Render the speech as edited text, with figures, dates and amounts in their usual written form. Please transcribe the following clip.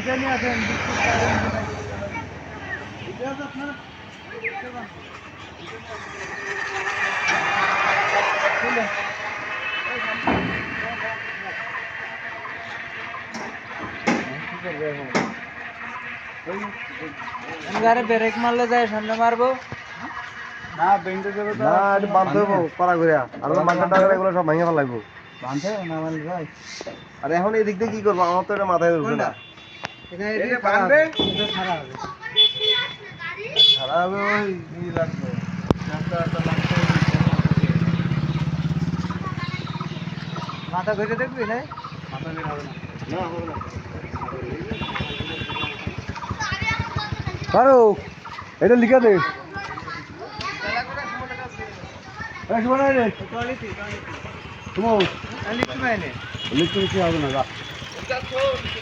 এটা নিয়ে আসেন এটা আছে আপনার গাড়ি ব্রেক মারলে যায় সামনে মারবো না বেন্ডে দেবে তো না এটা বাঁধতে হবে পারা করে আর মাথা টাকা এগুলো সব ভেঙে ফেলাইবো বাঁধতে না মারলে ভাই আর এখন এই দিক দিয়ে কি করব আমার তো এটা মাথায় ধরছে না এটা বাঁধবে এটা খারাপ হবে খারাপ হবে ওই ই লাগবে রাস্তা লাগবে মাথা ঘুরে দেখবি না মাথা ঘুরে হবে না না হবে না পারো এটা লিখে দে শোনা রে তুমি লিখতে হবে না